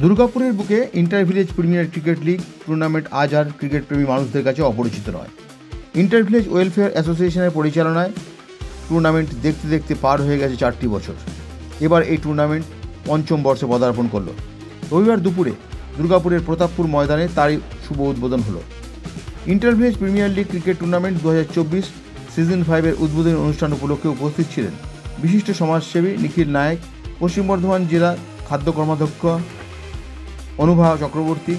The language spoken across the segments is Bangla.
দুর্গাপুরের বুকে inter village premier cricket league tournament আজ আর ক্রিকেট প্রেমী মানুষদের কাছে অপরিচিত নয়। ইন্টার ভিলেজ ওয়েলফেয়ার অ্যাসোসিয়েশনের পরিচালনায় টুর্নামেন্ট দেখতে দেখতে পার হয়ে গেছে 4টি বছর। এবার এই টুর্নামেন্ট পঞ্চম বর্ষে পদার্পণ করল। রবিবার দুপুরে দুর্গাপুরের প্রতাপপুর ময়দানে তারই শুভ উদ্বোধন হলো। Inter village premier league cricket tournament 2024 season 5-এর উদ্বোধনী অনুষ্ঠান উপলক্ষে উপস্থিত ছিলেন বিশিষ্ট সমাজসেবী নিখিল নায়েক, পশ্চিম বর্ধমান জেলা খাদ্য কর্মাধ্যক্ষ অনুভা চক্রবর্তী,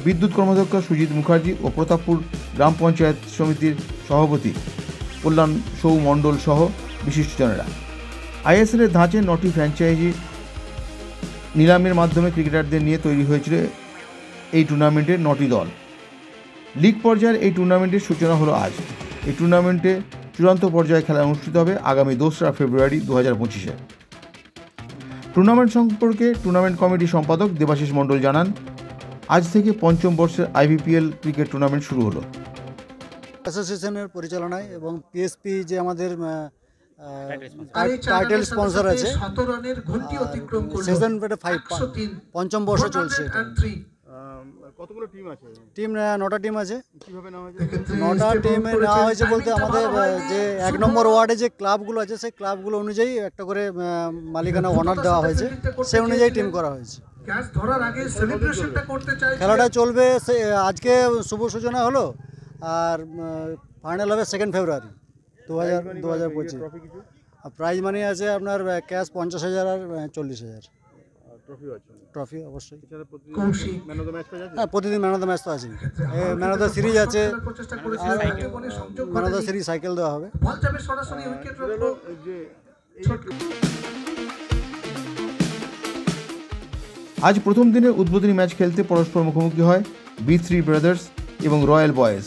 বিদ্যুৎ কর্মাধ্যক্ষ সুজিত মুখার্জি ও প্রতাপপুর গ্রাম পঞ্চায়েত সমিতির সভাপতি কল্যাণ সৌ মণ্ডল সহ বিশিষ্টজনেরা। আইএসএলের ধাঁচে 9টি ফ্র্যাঞ্চাইজি নিলামের মাধ্যমে ক্রিকেটারদের নিয়ে তৈরি হয়েছিল এই টুর্নামেন্টের 9টি দল। লিগ পর্যায়ের এই টুর্নামেন্টের সূচনা হলো আজ। এই টুর্নামেন্টে চূড়ান্ত পর্যায়ে খেলা অনুষ্ঠিত হবে আগামী 2রা ফেব্রুয়ারি 2025-এ। টুর্নামেন্ট সম্পর্কে টুর্নামেন্ট কমিটির সম্পাদক দেবাশিস মণ্ডল জানান, আজ থেকে পঞ্চম বর্ষের আইবিপিএল ক্রিকেট টুর্নামেন্ট শুরু হলো। অ্যাসোসিয়েশনের পরিচালনায় এবং পিএসপি যে আমাদের টাইটেল স্পন্সর আছে, সিজন 5 পঞ্চম বর্ষ চলছে। কতগুলো টিম আছে? টিম 9টা টিম আছে। কিভাবে নেওয়া হয়েছে? 9টা টিমে নেওয়া হয়েছে বলতে আমাদের যে 1 নম্বর ওয়ার্ডে যে ক্লাবগুলো আছে সেই ক্লাবগুলো অনুযায়ী একটা করে মালিকানা অনার দেওয়া হয়েছে, সেই অনুযায়ী টিম করা হয়েছে। খেলাটা চলবে, আজকে শুভ সূচনা হলো আর ফাইনাল হবে 2 ফেব্রুয়ারি 2025। প্রাইজ মানি আছে আপনার ক্যাশ 50,000 আর 40,000। ট্রফি অবশ্যই। হ্যাঁ, প্রতিদিন ম্যান অফ দ্য ম্যাচ তো আছে, ম্যান অফ দ্য সিরিজ আছে, man of the series cycle দেওয়া হবে। আজ প্রথম দিনের উদ্বোধনী ম্যাচ খেলতে পরস্পর মুখোমুখি হয় B3 ব্রাদার্স এবং রয়্যাল বয়েজ।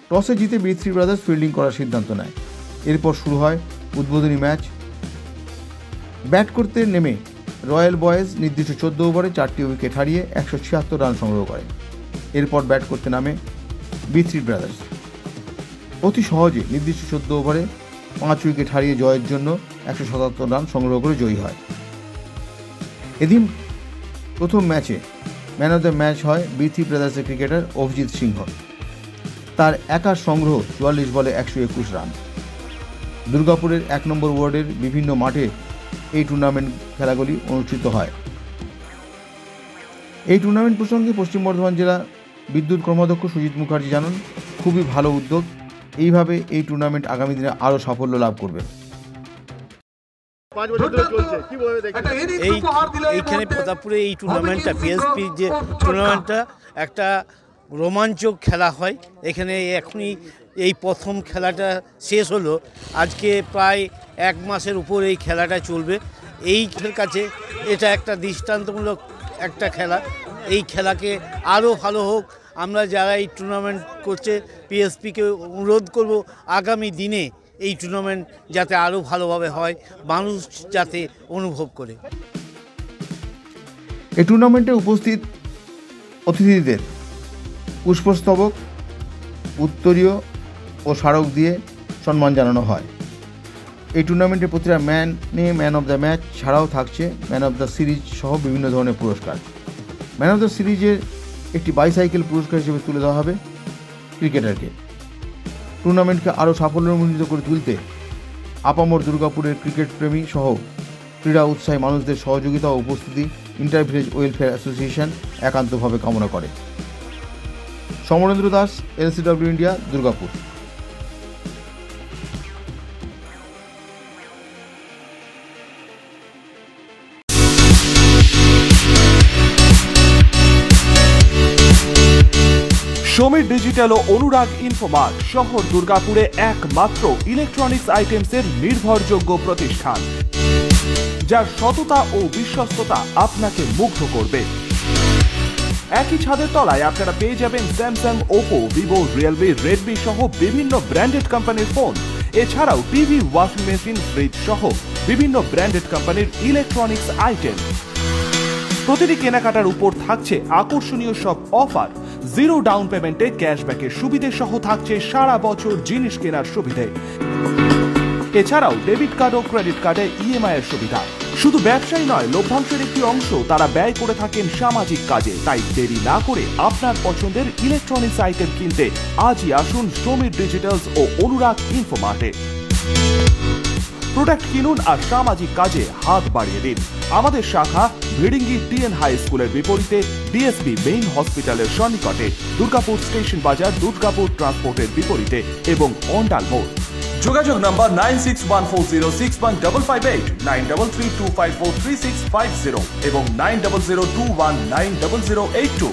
টসে জিতে B3 ব্রাদার্স ফিল্ডিং করার সিদ্ধান্ত নেয়। এরপর শুরু হয় উদ্বোধনী ম্যাচ। ব্যাট করতে নেমে রয়্যাল বয়েজ নির্দিষ্ট 14 ওভারে 4টি উইকেট হারিয়ে 176 রান সংগ্রহ করে। এরপর ব্যাট করতে নামে B3 ব্রাদার্স। অতি সহজে নির্দিষ্ট 14 ওভারে 5 উইকেট হারিয়ে জয়ের জন্য 177 রান সংগ্রহ করে জয়ী হয়। এদিন প্রথম ম্যাচে ম্যান অফ দ্য ম্যাচ হয় B3 ব্রাদার্সের ক্রিকেটার অভিজিৎ সিংহ। তার একার সংগ্রহ 44 বলে 121 রান। দুর্গাপুরের 1 নম্বর ওয়ার্ডের বিভিন্ন মাঠে এই টুর্নামেন্ট খেলাগুলি অনুষ্ঠিত হয়। এই টুর্নামেন্ট প্রসঙ্গে পশ্চিম বর্ধমান জেলা বিদ্যুৎ কর্মাধ্যক্ষ সুজিত মুখার্জি জানান, খুবই ভালো উদ্যোগ। এইভাবে এই টুর্নামেন্ট আগামী দিনে আরও সাফল্য লাভ করবে। এইখানে প্রতাপপুরে এই টুর্নামেন্টটা পিএসপি যে টুর্নামেন্টটা একটা রোমাঞ্চক খেলা হয়। এখানে এখনই এই প্রথম খেলাটা শেষ হলো। আজকে প্রায় 1 মাসের উপর এই খেলাটা চলবে। এই কাছে এটা একটা দৃষ্টান্তমূলক একটা খেলা। এই খেলাকে আরও ভালো হোক। আমরা যারা এই টুর্নামেন্ট করছে পিএসপিকে অনুরোধ করব আগামী দিনে এই টুর্নামেন্ট যাতে আরও ভালোভাবে হয়, মানুষ যাতে অনুভব করে। এই টুর্নামেন্টে উপস্থিত অতিথিদের পুষ্পস্তবক, উত্তরীয় ও স্মারক দিয়ে সম্মান জানানো হয়। এই টুর্নামেন্টে প্রতিটা ম্যান অফ দ্য ম্যাচ ছাড়াও থাকছে ম্যান অফ দ্য সিরিজ সহ বিভিন্ন ধরনের পুরস্কার। ম্যান অফ দ্য সিরিজের একটি বাইসাইকেল পুরস্কার হিসেবে তুলে দেওয়া হবে ক্রিকেটারকে। টুর্নামেন্টকে আরও সাফল্যমণ্ডিত করে তুলতে আপামর দুর্গাপুরের ক্রিকেট প্রেমী সহ ক্রীড়া উৎসাহী মানুষদের সহযোগিতা ও উপস্থিতি ইন্টার ভিলেজ ওয়েলফেয়ার অ্যাসোসিয়েশন একান্তভাবে কামনা করে। Samarendra Das, LCW India, Durgapur. Samir digital ও অনুরাগ ইনফোমার্ট শহর দুর্গাপুরে একমাত্র ইলেকট্রনিক্স আইটেমসের নির্ভরযোগ্য প্রতিষ্ঠান, যার সততা ও বিশ্বস্ততা আপনাকে মুগ্ধ করবে। একই ছাদের তলায় আপনারা পেয়ে যাবেন Samsung, Oppo, Vivo, Realme, Redmi সহ বিভিন্ন ব্র্যান্ডেড কোম্পানির ফোন। এছাড়াও টিভি, ওয়াশিং মেশিন, ফ্রিজ সহ বিভিন্ন ব্র্যান্ডেড কোম্পানির ইলেকট্রনিক্স আইটেম। প্রতিটি কেনাকাটার উপর থাকছে আকর্ষণীয় সব অফার। 0 ডাউন পেমেন্টে ক্যাশব্যাকের সুবিধে সহ থাকছে সারা বছর জিনিস কেনার সুবিধে। এছাড়াও ডেবিট কার্ড ও ক্রেডিট কার্ডে ইএমআই এর সুবিধা। শুধু ব্যবসায়ী নয়, লভ্যাংশের একটি অংশ তারা ব্যয় করে থাকেন সামাজিক কাজে। তাই দেরি না করে আপনার পছন্দের ইলেকট্রনিক্স আইটেম কিনতে আজই আসুন সমীর ডিজিটালস ও অনুরাগ ইনফোমার্টে। প্রোডাক্ট কিনুন আর সামাজিক কাজে হাত বাড়িয়ে দিন। আমাদের শাখা ভিড়িঙ্গি টিএন হাই স্কুলের বিপরীতে ডিএসবি মেইন হসপিটালের সন্নিকটে, দুর্গাপুর স্টেশন বাজার, দুর্গাপুর ট্রান্সপোর্টের বিপরীতে এবং অন্ডাল মোড়। যোগাযোগ নাম্বার 9614061558, 9332543650 এবং 9002190082।